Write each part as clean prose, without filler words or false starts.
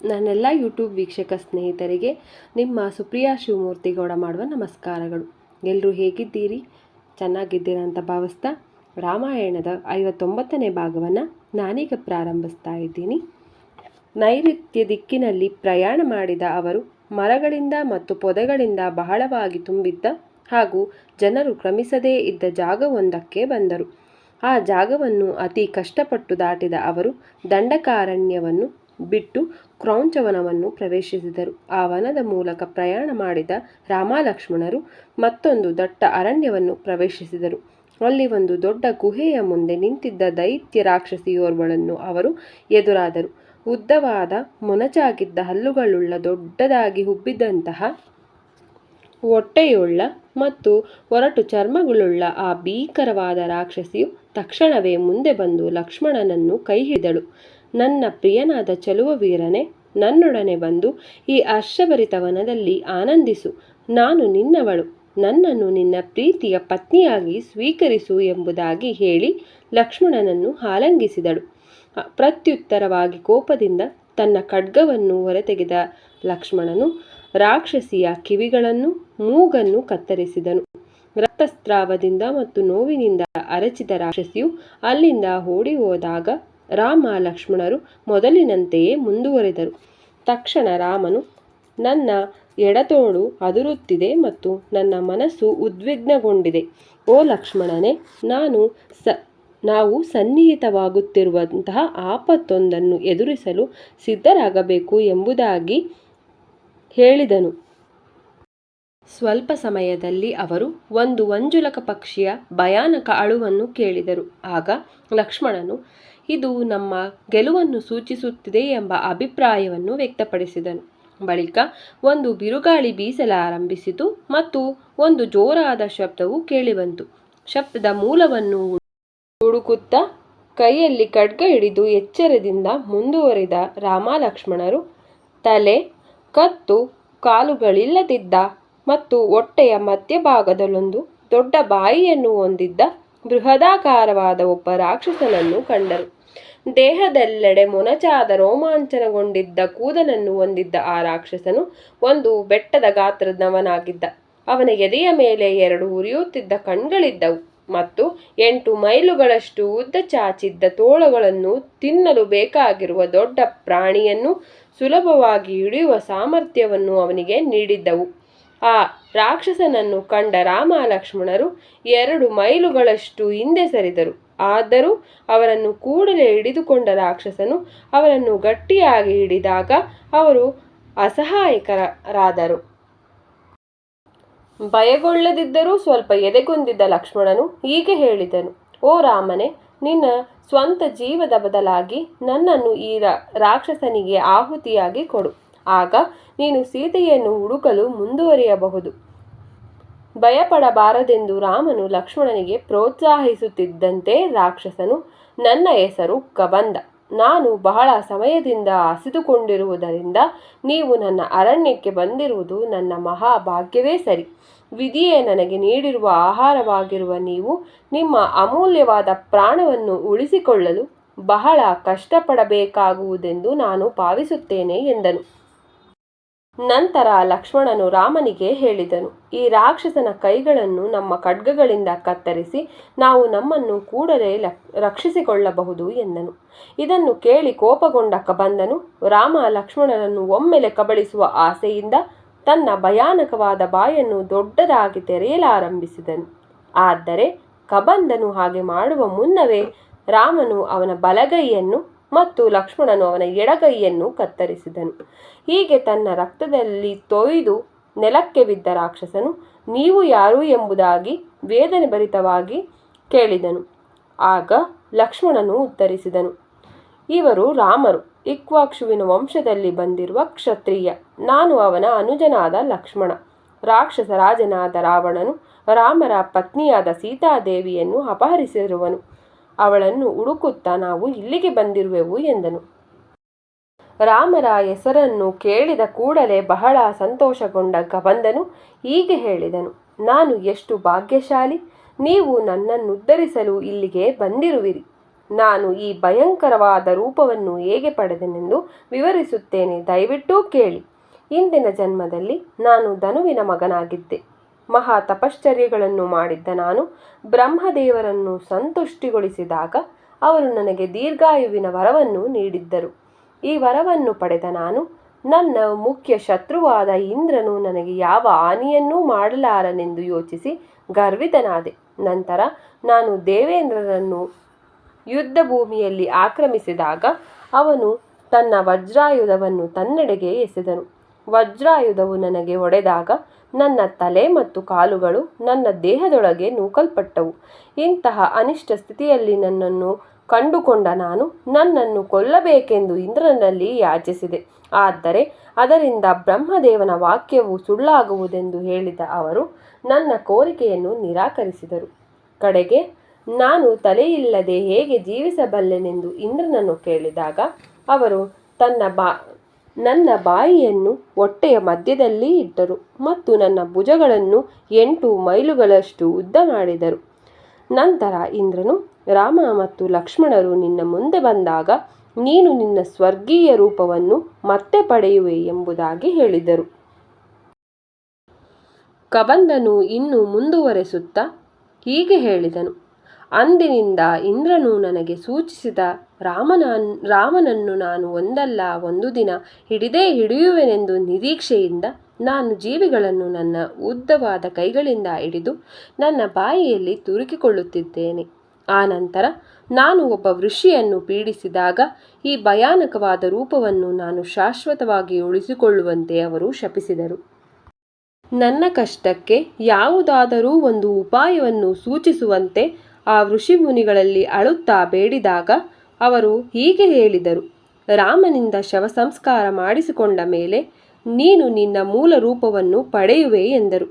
ನನ್ನೆಲ್ಲ ಯೂಟ್ಯೂಬ್ ವೀಕ್ಷಕ ಸ್ನೇಹಿತರಿಗೆ ನಿಮ್ಮ ಸುಪ್ರಿಯಾ ಶಿವಮೂರ್ತಿಗೌಡ ಮಾಡುವ ನಮಸ್ಕಾರಗಳು. ಎಲ್ಲರೂ ಹೇಗಿದ್ದೀರಿ? ಚೆನ್ನಾಗಿದ್ದೀರಾ ಅಂತ ಭಾವಿಸ್ತಾ ರಾಮಾಯಣದ 59ನೇ ಭಾಗವನ್ನು ನಾನೀಗ ಪ್ರಾರಂಭಿಸ್ತಾ ಇದ್ದೀನಿ. ನೈಋತ್ಯ ದಿಕ್ಕಿನಲ್ಲಿ ಪ್ರಯಾಣ ಮಾಡಿದ ಅವರು ಮರಗಳಿಂದ ಮತ್ತು ಪೊದೆಗಳಿಂದ ಬಹಳವಾಗಿ ತುಂಬಿದ್ದ ಹಾಗೂ ಜನರು ಕ್ರಮಿಸದೇ ಇದ್ದ ಜಾಗವೊಂದಕ್ಕೆ ಬಂದರು. ಆ ಜಾಗವನ್ನು ಅತಿ ಕಷ್ಟಪಟ್ಟು ದಾಟಿದ ಅವರು ದಂಡಕಾರಣ್ಯವನ್ನು ಬಿಟ್ಟು ಕ್ರೌಂಚವನವನ್ನು ಪ್ರವೇಶಿಸಿದರು. ಆ ವನದ ಮೂಲಕ ಪ್ರಯಾಣ ಮಾಡಿದ ರಾಮ ಲಕ್ಷ್ಮಣರು ಮತ್ತೊಂದು ದಟ್ಟ ಅರಣ್ಯವನ್ನು ಪ್ರವೇಶಿಸಿದರು. ಅಲ್ಲಿ ಒಂದು ದೊಡ್ಡ ಗುಹೆಯ ಮುಂದೆ ನಿಂತಿದ್ದ ದೈತ್ಯ ರಾಕ್ಷಸಿಯೋರ್ವಳನ್ನು ಅವರು ಎದುರಾದರು. ಉದ್ದವಾದ ಮೊನಚಾಗಿದ್ದ ಹಲ್ಲುಗಳುಳ್ಳ ದೊಡ್ಡದಾಗಿ ಹುಬ್ಬಿದ್ದಂತಹ ಹೊಟ್ಟೆಯುಳ್ಳ ಮತ್ತು ಒರಟು ಚರ್ಮಗಳುಳ್ಳ ಆ ಭೀಕರವಾದ ರಾಕ್ಷಸಿಯು ತಕ್ಷಣವೇ ಮುಂದೆ ಬಂದು ಲಕ್ಷ್ಮಣನನ್ನು ಕೈ ಹಿಡಿದಳು. ನನ್ನ ಪ್ರಿಯನಾದ ಚಲುವ ವೀರನೇ, ನನ್ನೊಡನೆ ಬಂದು ಈ ಹರ್ಷಭರಿತ ವನದಲ್ಲಿ ಆನಂದಿಸು. ನಾನು ನಿನ್ನವಳು, ನನ್ನನ್ನು ನಿನ್ನ ಪ್ರೀತಿಯ ಪತ್ನಿಯಾಗಿ ಸ್ವೀಕರಿಸು ಎಂಬುದಾಗಿ ಹೇಳಿ ಲಕ್ಷ್ಮಣನನ್ನು ಆಲಿಂಗಿಸಿದಳು. ಪ್ರತ್ಯುತ್ತರವಾಗಿ ಕೋಪದಿಂದ ತನ್ನ ಖಡ್ಗವನ್ನು ಹೊರತೆಗೆದ ಲಕ್ಷ್ಮಣನು ರಾಕ್ಷಸಿಯ ಕಿವಿಗಳನ್ನು ಮೂಗನ್ನು ಕತ್ತರಿಸಿದನು. ರಕ್ತಸ್ರಾವದಿಂದ ಮತ್ತು ನೋವಿನಿಂದ ಅರಚಿದ ರಾಕ್ಷಸಿಯು ಅಲ್ಲಿಂದ ಓಡಿ ಹೋದಾಗ ರಾಮ ಲಕ್ಷ್ಮಣರು ಮೊದಲಿನಂತೆಯೇ ಮುಂದುವರೆದರು. ತಕ್ಷಣ ರಾಮನು, ನನ್ನ ಎಡತೋಳು ಅದುರುತ್ತಿದೆ ಮತ್ತು ನನ್ನ ಮನಸ್ಸು ಉದ್ವಿಗ್ನಗೊಂಡಿದೆ. ಓ ಲಕ್ಷ್ಮಣನೇ, ನಾವು ಸನ್ನಿಹಿತವಾಗುತ್ತಿರುವಂತಹ ಆಪತ್ತೊಂದನ್ನು ಎದುರಿಸಲು ಸಿದ್ಧರಾಗಬೇಕು ಎಂಬುದಾಗಿ ಹೇಳಿದನು. ಸ್ವಲ್ಪ ಸಮಯದಲ್ಲಿ ಅವರು ಒಂದು ವಂಜುಲಕ ಪಕ್ಷಿಯ ಭಯಾನಕ ಅಳುವನ್ನು ಕೇಳಿದರು. ಆಗ ಲಕ್ಷ್ಮಣನು ಇದು ನಮ್ಮ ಗೆಲುವನ್ನು ಸೂಚಿಸುತ್ತಿದೆ ಎಂಬ ಅಭಿಪ್ರಾಯವನ್ನು ವ್ಯಕ್ತಪಡಿಸಿದನು. ಬಳಿಕ ಒಂದು ಬಿರುಗಾಳಿ ಬೀಸಲಾರಂಭಿಸಿತು ಮತ್ತು ಒಂದು ಜೋರಾದ ಶಬ್ದವು ಕೇಳಿಬಂತು. ಶಬ್ದದ ಮೂಲವನ್ನು ಹುಡುಕುತ್ತಾ ಕೈಯಲ್ಲಿ ಖಡ್ಗ ಹಿಡಿದು ಎಚ್ಚರದಿಂದ ಮುಂದುವರಿದ ರಾಮ ಲಕ್ಷ್ಮಣರು ತಲೆ, ಕತ್ತು, ಕಾಲುಗಳಿಲ್ಲದಿದ್ದ ಮತ್ತು ಹೊಟ್ಟೆಯ ಮಧ್ಯಭಾಗದಲ್ಲೊಂದು ದೊಡ್ಡ ಬಾಯಿಯನ್ನು ಹೊಂದಿದ್ದ ಬೃಹದಾಕಾರವಾದ ಒಬ್ಬ ರಾಕ್ಷಸನನ್ನು ಕಂಡರು. ದೇಹದೆಲ್ಲೆಡೆ ಮೊನಚಾದ ರೋಮಾಂಚನಗೊಂಡಿದ್ದ ಕೂದಲನ್ನು ಹೊಂದಿದ್ದ ಆ ರಾಕ್ಷಸನು ಒಂದು ಬೆಟ್ಟದ ಗಾತ್ರದವನಾಗಿದ್ದ. ಅವನ ಎದೆಯ ಮೇಲೆ 2 ಉರಿಯುತ್ತಿದ್ದ ಕಣ್ಗಳಿದ್ದವು ಮತ್ತು 8 ಮೈಲುಗಳಷ್ಟು ಉದ್ದ ಚಾಚಿದ್ದ ತೋಳುಗಳನ್ನು ತಿನ್ನಲು ಬೇಕಾಗಿರುವ ದೊಡ್ಡ ಪ್ರಾಣಿಯನ್ನು ಸುಲಭವಾಗಿ ಹಿಡಿಯುವ ಸಾಮರ್ಥ್ಯವನ್ನು ಅವನಿಗೆ ನೀಡಿದ್ದವು. ಆ ರಾಕ್ಷಸನನ್ನು ಕಂಡ ರಾಮ ಲಕ್ಷ್ಮಣರು 2 ಮೈಲುಗಳಷ್ಟು ಹಿಂದೆ ಸರಿದರು. ಆದರೂ ಅವರನ್ನು ಕೂಡಲೇ ಹಿಡಿದುಕೊಂಡ ರಾಕ್ಷಸನು ಅವರನ್ನು ಗಟ್ಟಿಯಾಗಿ ಹಿಡಿದಾಗ ಅವರು ಅಸಹಾಯಕರಾದರು. ಭಯಗೊಳ್ಳದಿದ್ದರೂ ಸ್ವಲ್ಪ ಎದೆಗುಂದಿದ ಲಕ್ಷ್ಮಣನು ಹೀಗೆ ಹೇಳಿದನು, ಓ ರಾಮನೇ, ನಿನ್ನ ಸ್ವಂತ ಜೀವದ ಬದಲಾಗಿ ನನ್ನನ್ನು ಈ ರಾಕ್ಷಸನಿಗೆ ಆಹುತಿಯಾಗಿ ಕೊಡು. ಆಗ ನೀನು ಸೀತೆಯನ್ನು ಹುಡುಕಲು ಮುಂದುವರಿಯಬಹುದು. ಭಯಪಡಬಾರದೆಂದು ರಾಮನು ಲಕ್ಷ್ಮಣನಿಗೆ ಪ್ರೋತ್ಸಾಹಿಸುತ್ತಿದ್ದಂತೆ ರಾಕ್ಷಸನು, ನನ್ನ ಹೆಸರು ಕಬಂದ. ನಾನು ಬಹಳ ಸಮಯದಿಂದ ಹಸಿದುಕೊಂಡಿರುವುದರಿಂದ ನೀವು ನನ್ನ ಅರಣ್ಯಕ್ಕೆ ಬಂದಿರುವುದು ನನ್ನ ಮಹಾಭಾಗ್ಯವೇ ಸರಿ. ವಿಧಿಯೇ ನನಗೆ ನೀಡಿರುವ ಆಹಾರವಾಗಿರುವ ನೀವು ನಿಮ್ಮ ಅಮೂಲ್ಯವಾದ ಪ್ರಾಣವನ್ನು ಉಳಿಸಿಕೊಳ್ಳಲು ಬಹಳ ಕಷ್ಟಪಡಬೇಕಾಗುವುದೆಂದು ನಾನು ಭಾವಿಸುತ್ತೇನೆ ಎಂದನು. ನಂತರ ಲಕ್ಷ್ಮಣನು ರಾಮನಿಗೆ ಹೇಳಿದನು, ಈ ರಾಕ್ಷಸನ ಕೈಗಳನ್ನು ನಮ್ಮ ಖಡ್ಗಗಳಿಂದ ಕತ್ತರಿಸಿ ನಾವು ನಮ್ಮನ್ನು ಕೂಡಲೇ ರಕ್ಷಿಸಿಕೊಳ್ಳಬಹುದು ಎಂದನು. ಇದನ್ನು ಕೇಳಿ ಕೋಪಗೊಂಡ ಕಬಂದನು ರಾಮ ಲಕ್ಷ್ಮಣನನ್ನು ಒಮ್ಮೆಲೆ ಕಬಳಿಸುವ ಆಸೆಯಿಂದ ತನ್ನ ಭಯಾನಕವಾದ ಬಾಯನ್ನು ದೊಡ್ಡದಾಗಿ ತೆರೆಯಲಾರಂಭಿಸಿದನು. ಆದರೆ ಕಬಂದನು ಹಾಗೆ ಮಾಡುವ ಮುನ್ನವೇ ರಾಮನು ಅವನ ಬಲಗೈಯನ್ನು ಮತ್ತು ಲಕ್ಷ್ಮಣನು ಅವನ ಎಡಗೈಯನ್ನು ಕತ್ತರಿಸಿದನು. ಹೀಗೆ ತನ್ನ ರಕ್ತದಲ್ಲಿ ತೊಯ್ದು ನೆಲಕ್ಕೆ ಬಿದ್ದ ರಾಕ್ಷಸನು ನೀವು ಯಾರು ಎಂಬುದಾಗಿ ವೇದನೆ ಭರಿತವಾಗಿ ಕೇಳಿದನು. ಆಗ ಲಕ್ಷ್ಮಣನು ಉತ್ತರಿಸಿದನು, ಇವರು ರಾಮರು, ಇಕ್ಷ್ವಾಕುವಿನ ವಂಶದಲ್ಲಿ ಬಂದಿರುವ ಕ್ಷತ್ರಿಯ. ನಾನು ಅವನ ಅನುಜನಾದ ಲಕ್ಷ್ಮಣ. ರಾಕ್ಷಸ ರಾಜನಾದ ರಾವಣನು ರಾಮರ ಪತ್ನಿಯಾದ ಸೀತಾದೇವಿಯನ್ನು ಅಪಹರಿಸಿರುವನು. ಅವಳನ್ನು ಹುಡುಕುತ್ತಾ ನಾವು ಇಲ್ಲಿಗೆ ಬಂದಿರುವೆವು ಎಂದನು. ರಾಮರ ಹೆಸರನ್ನು ಕೇಳಿದ ಕೂಡಲೇ ಬಹಳ ಸಂತೋಷಗೊಂಡ ಕಬಂದನು ಹೀಗೆ ಹೇಳಿದನು, ನಾನು ಎಷ್ಟು ಭಾಗ್ಯಶಾಲಿ, ನೀವು ನನ್ನನ್ನುದ್ಧರಿಸಲು ಇಲ್ಲಿಗೆ ಬಂದಿರುವಿರಿ. ನಾನು ಈ ಭಯಂಕರವಾದ ರೂಪವನ್ನು ಹೇಗೆ ಪಡೆದೆನೆಂದು ವಿವರಿಸುತ್ತೇನೆ, ದಯವಿಟ್ಟು ಕೇಳಿ. ಇಂದಿನ ಜನ್ಮದಲ್ಲಿ ನಾನು ಧನುವಿನ ಮಗನಾಗಿದ್ದೆ. ಮಹಾ ತಪಶ್ಚರ್ಯಗಳನ್ನು ಮಾಡಿದ್ದ ನಾನು ಬ್ರಹ್ಮದೇವರನ್ನು ಸಂತುಷ್ಟಿಗೊಳಿಸಿದಾಗ ಅವರು ನನಗೆ ದೀರ್ಘಾಯುವಿನ ವರವನ್ನು ನೀಡಿದ್ದರು. ಈ ವರವನ್ನು ಪಡೆದ ನಾನು ನನ್ನ ಮುಖ್ಯ ಶತ್ರುವಾದ ಇಂದ್ರನು ನನಗೆ ಯಾವ ಹಾನಿಯನ್ನೂ ಮಾಡಲಾರನೆಂದು ಯೋಚಿಸಿ ಗರ್ವಿತನಾದೆ. ನಂತರ ನಾನು ದೇವೇಂದ್ರರನ್ನು ಯುದ್ಧ ಭೂಮಿಯಲ್ಲಿ ಆಕ್ರಮಿಸಿದಾಗ ಅವನು ತನ್ನ ವಜ್ರಾಯುಧವನ್ನು ತನ್ನೆಡೆಗೆ ಎಸೆದನು. ವಜ್ರಾಯುಧವು ನನಗೆ ಹೊಡೆದಾಗ ನನ್ನ ತಲೆ ಮತ್ತು ಕಾಲುಗಳು ನನ್ನ ದೇಹದೊಳಗೆ ನೂಕಲ್ಪಟ್ಟವು. ಇಂತಹ ಅನಿಷ್ಟ ಸ್ಥಿತಿಯಲ್ಲಿ ನನ್ನನ್ನು ಕಂಡುಕೊಂಡ ನಾನು ನನ್ನನ್ನು ಕೊಲ್ಲಬೇಕೆಂದು ಇಂದ್ರನಲ್ಲಿ ಯಾಚಿಸಿದೆ. ಆದರೆ ಅದರಿಂದ ಬ್ರಹ್ಮದೇವನ ವಾಕ್ಯವು ಸುಳ್ಳಾಗುವುದೆಂದು ಹೇಳಿದ ಅವರು ನನ್ನ ಕೋರಿಕೆಯನ್ನು ನಿರಾಕರಿಸಿದರು. ಕಡೆಗೆ ನಾನು ತಲೆಯಿಲ್ಲದೆ ಹೇಗೆ ಜೀವಿಸಬಲ್ಲೆನೆಂದು ಇಂದ್ರನನ್ನು ಕೇಳಿದಾಗ ಅವರು ನನ್ನ ಬಾಯಿಯನ್ನು ಹೊಟ್ಟೆಯ ಮಧ್ಯದಲ್ಲಿ ಇಟ್ಟರು ಮತ್ತು ನನ್ನ ಭುಜಗಳನ್ನು 8 ಮೈಲುಗಳಷ್ಟು ಉದ್ದ ಮಾಡಿದರು. ನಂತರ ಇಂದ್ರನು, ರಾಮ ಮತ್ತು ಲಕ್ಷ್ಮಣರು ನಿನ್ನ ಮುಂದೆ ಬಂದಾಗ ನೀನು ನಿನ್ನ ಸ್ವರ್ಗೀಯ ರೂಪವನ್ನು ಮತ್ತೆ ಪಡೆಯುವೆ ಎಂಬುದಾಗಿ ಹೇಳಿದರು. ಕಬಂಧನು ಇನ್ನೂ ಮುಂದುವರೆಸುತ್ತಾ ಹೀಗೆ ಹೇಳಿದನು, ಅಂದಿನಿಂದ ಇಂದ್ರನು ನನಗೆ ಸೂಚಿಸಿದ ರಾಮನನ್ನು ನಾನು ಒಂದಲ್ಲ ಒಂದು ದಿನ ಹಿಡಿದೇ ಹಿಡಿಯುವೆನೆಂದು ನಿರೀಕ್ಷೆಯಿಂದ ನಾನು ಜೀವಿಗಳನ್ನು ನನ್ನ ಉದ್ದವಾದ ಕೈಗಳಿಂದ ಹಿಡಿದು ನನ್ನ ಬಾಯಿಯಲ್ಲಿ ತುರುಕಿಕೊಳ್ಳುತ್ತಿದ್ದೇನೆ. ಆ ನಂತರ ನಾನು ಒಬ್ಬ ಋಷಿಯನ್ನು ಪೀಡಿಸಿದಾಗ ಈ ಭಯಾನಕವಾದ ರೂಪವನ್ನು ನಾನು ಶಾಶ್ವತವಾಗಿ ಉಳಿಸಿಕೊಳ್ಳುವಂತೆ ಅವರು ಶಪಿಸಿದರು. ನನ್ನ ಕಷ್ಟಕ್ಕೆ ಯಾವುದಾದರೂ ಒಂದು ಉಪಾಯವನ್ನು ಸೂಚಿಸುವಂತೆ ಆ ಋಷಿಮುನಿಗಳಲ್ಲಿ ಅಳುತ್ತಾ ಬೇಡಿದಾಗ ಅವರು ಹೀಗೆ ಹೇಳಿದರು, ರಾಮನಿಂದ ಶವ ಸಂಸ್ಕಾರ ಮಾಡಿಸಿಕೊಂಡ ಮೇಲೆ ನೀನು ನಿನ್ನ ಮೂಲ ರೂಪವನ್ನು ಪಡೆಯುವೆ ಎಂದರು.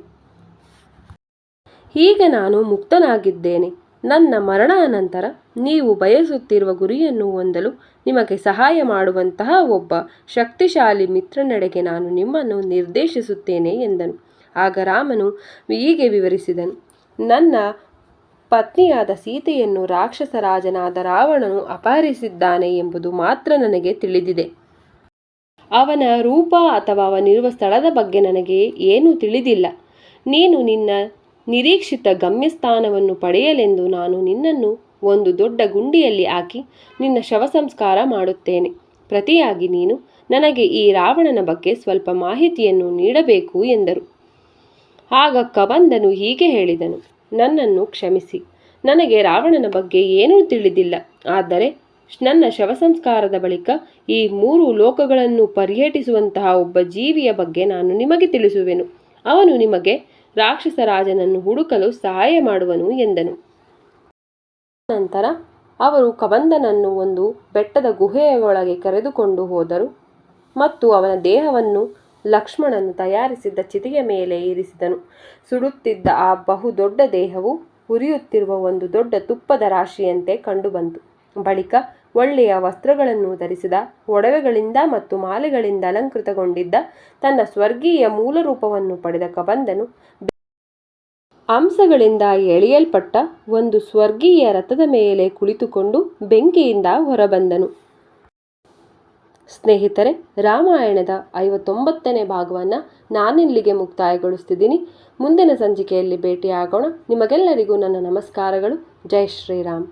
ಈಗ ನಾನು ಮುಕ್ತನಾಗಿದ್ದೇನೆ. ನನ್ನ ಮರಣಾನಂತರ ನೀವು ಬಯಸುತ್ತಿರುವ ಗುರಿಯನ್ನು ಹೊಂದಲು ನಿಮಗೆ ಸಹಾಯ ಮಾಡುವಂತಹ ಒಬ್ಬ ಶಕ್ತಿಶಾಲಿ ಮಿತ್ರನೆಡೆಗೆ ನಾನು ನಿಮ್ಮನ್ನು ನಿರ್ದೇಶಿಸುತ್ತೇನೆ ಎಂದನು. ಆಗ ರಾಮನು ಹೀಗೆ ವಿವರಿಸಿದನು, ನನ್ನ ಪತ್ನಿಯಾದ ಸೀತೆಯನ್ನು ರಾಕ್ಷಸ ರಾಜನಾದ ರಾವಣನು ಅಪಹರಿಸಿದ್ದಾನೆ ಎಂಬುದು ಮಾತ್ರ ನನಗೆ ತಿಳಿದಿದೆ. ಅವನ ರೂಪ ಅಥವಾ ಅವನಿರುವ ಸ್ಥಳದ ಬಗ್ಗೆ ನನಗೆ ಏನೂ ತಿಳಿದಿಲ್ಲ. ನೀನು ನಿನ್ನ ನಿರೀಕ್ಷಿತ ಗಮ್ಯಸ್ಥಾನವನ್ನು ಪಡೆಯಲೆಂದು ನಾನು ನಿನ್ನನ್ನು ಒಂದು ದೊಡ್ಡ ಗುಂಡಿಯಲ್ಲಿ ಹಾಕಿ ನಿನ್ನ ಶವ ಸಂಸ್ಕಾರ ಮಾಡುತ್ತೇನೆ. ಪ್ರತಿಯಾಗಿ ನೀನು ನನಗೆ ಈ ರಾವಣನ ಬಗ್ಗೆ ಸ್ವಲ್ಪ ಮಾಹಿತಿಯನ್ನು ನೀಡಬೇಕು ಎಂದರು. ಆಗ ಕಬಂಧನು ಹೀಗೆ ಹೇಳಿದನು, ನನ್ನನ್ನು ಕ್ಷಮಿಸಿ, ನನಗೆ ರಾವಣನ ಬಗ್ಗೆ ಏನೂ ತಿಳಿದಿಲ್ಲ. ಆದರೆ ನನ್ನ ಶವ ಸಂಸ್ಕಾರದ ಬಳಿಕ ಈ 3 ಲೋಕಗಳನ್ನು ಪರ್ಯಟಿಸುವಂತಹ ಒಬ್ಬ ಜೀವಿಯ ಬಗ್ಗೆ ನಾನು ನಿಮಗೆ ತಿಳಿಸುವೆನು. ಅವನು ನಿಮಗೆ ರಾಕ್ಷಸ ರಾಜನನ್ನು ಹುಡುಕಲು ಸಹಾಯ ಮಾಡುವನು ಎಂದನು. ನಂತರ ಅವರು ಕಬಂಧನನ್ನು ಒಂದು ಬೆಟ್ಟದ ಗುಹೆಯ ಒಳಗೆ ಕರೆದುಕೊಂಡು ಹೋದರು ಮತ್ತು ಅವನ ದೇಹವನ್ನು ಲಕ್ಷ್ಮಣನು ತಯಾರಿಸಿದ್ದ ಚಿತೆಯ ಮೇಲೆ ಇರಿಸಿದನು. ಸುಡುತ್ತಿದ್ದ ಆ ಬಹುದೊಡ್ಡ ದೇಹವು ಉರಿಯುತ್ತಿರುವ ಒಂದು ದೊಡ್ಡ ತುಪ್ಪದ ರಾಶಿಯಂತೆ ಕಂಡುಬಂತು. ಬಳಿಕ ಒಳ್ಳೆಯ ವಸ್ತ್ರಗಳನ್ನು ಧರಿಸಿದ, ಒಡವೆಗಳಿಂದ ಮತ್ತು ಮಾಲೆಗಳಿಂದ ಅಲಂಕೃತಗೊಂಡಿದ್ದ ತನ್ನ ಸ್ವರ್ಗೀಯ ಮೂಲ ರೂಪವನ್ನು ಪಡೆದ ಕಬಂಧನು ಹಂಸಗಳಿಂದ ಎಳೆಯಲ್ಪಟ್ಟ ಒಂದು ಸ್ವರ್ಗೀಯ ರಥದ ಮೇಲೆ ಕುಳಿತುಕೊಂಡು ಬೆಂಕಿಯಿಂದ ಹೊರಬಂದನು. ಸ್ನೇಹಿತರೆ, ರಾಮಾಯಣದ 59ನೇ ಭಾಗವನ್ನು ನಾನಿಲ್ಲಿಗೆ ಮುಕ್ತಾಯಗೊಳಿಸ್ತಿದ್ದೀನಿ. ಮುಂದಿನ ಸಂಚಿಕೆಯಲ್ಲಿ ಭೇಟಿಯಾಗೋಣ. ನಿಮಗೆಲ್ಲರಿಗೂ ನನ್ನ ನಮಸ್ಕಾರಗಳು. ಜೈ ಶ್ರೀರಾಮ್.